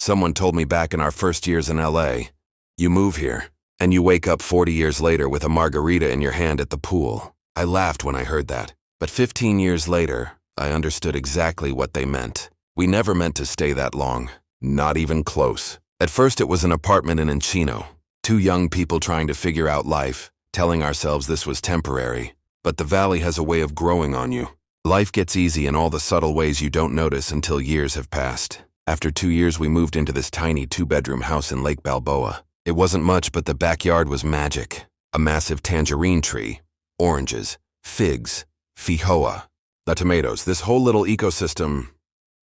Someone told me back in our first years in LA, you move here, and you wake up 40 years later with a margarita in your hand at the pool. I laughed when I heard that, but 15 years later, I understood exactly what they meant. We never meant to stay that long, not even close. At first it was an apartment in Encino, two young people trying to figure out life, telling ourselves this was temporary. But the valley has a way of growing on you. Life gets easy in all the subtle ways you don't notice until years have passed. After 2 years, we moved into this tiny 2-bedroom house in Lake Balboa. It wasn't much, but the backyard was magic. A massive tangerine tree, oranges, figs, feijoa, the tomatoes, this whole little ecosystem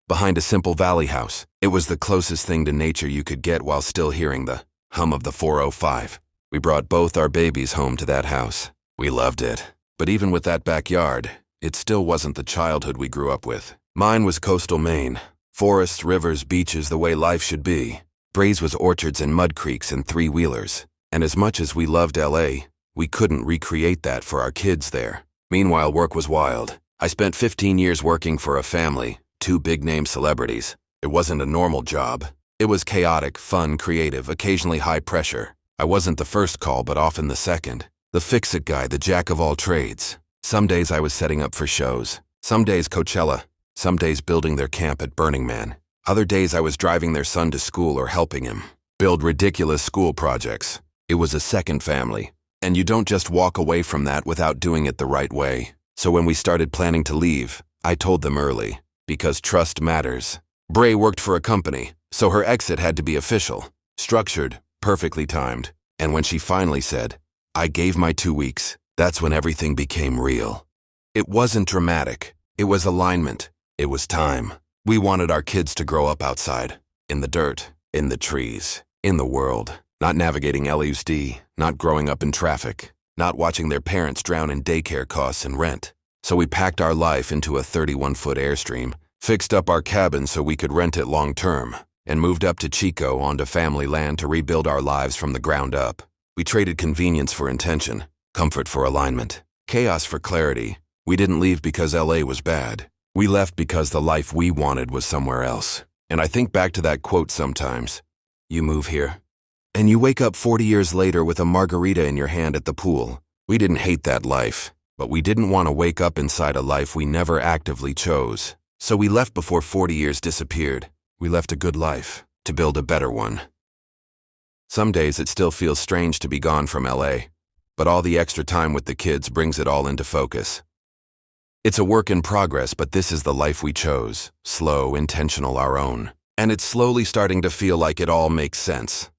behind a simple valley house. It was the closest thing to nature you could get while still hearing the hum of the 405. We brought both our babies home to that house. We loved it. But even with that backyard, it still wasn't the childhood we grew up with. Mine was coastal Maine. Forests, rivers, beaches, the way life should be. Bray's was orchards and mud creeks and three-wheelers. And as much as we loved LA, we couldn't recreate that for our kids there. Meanwhile, work was wild. I spent 15 years working for a family, 2 big-name celebrities. It wasn't a normal job. It was chaotic, fun, creative, occasionally high pressure. I wasn't the first call, but often the second. The fix-it guy, the jack of all trades. Some days I was setting up for shows. Some days Coachella. Some days building their camp at Burning Man. Other days I was driving their son to school or helping him build ridiculous school projects. It was a second family. And you don't just walk away from that without doing it the right way. So when we started planning to leave, I told them early. Because trust matters. Bray worked for a company, so her exit had to be official. Structured, perfectly timed. And when she finally said, I gave my 2 weeks, that's when everything became real. It wasn't dramatic. It was alignment. It was time. We wanted our kids to grow up outside, in the dirt, in the trees, in the world, not navigating LUSD, not growing up in traffic, not watching their parents drown in daycare costs and rent. So we packed our life into a 31-foot Airstream, fixed up our cabin so we could rent it long-term, and moved up to Chico onto family land to rebuild our lives from the ground up. We traded convenience for intention, comfort for alignment, chaos for clarity. We didn't leave because LA was bad. We left because the life we wanted was somewhere else. And I think back to that quote sometimes. You move here, and you wake up 40 years later with a margarita in your hand at the pool. We didn't hate that life, but we didn't want to wake up inside a life we never actively chose. So we left before 40 years disappeared. We left a good life to build a better one. Some days it still feels strange to be gone from LA, but all the extra time with the kids brings it all into focus. It's a work in progress, but this is the life we chose. Slow, intentional, our own. And it's slowly starting to feel like it all makes sense.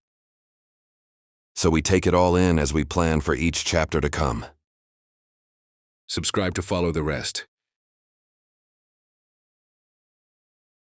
So we take it all in as we plan for each chapter to come. Subscribe to follow the rest.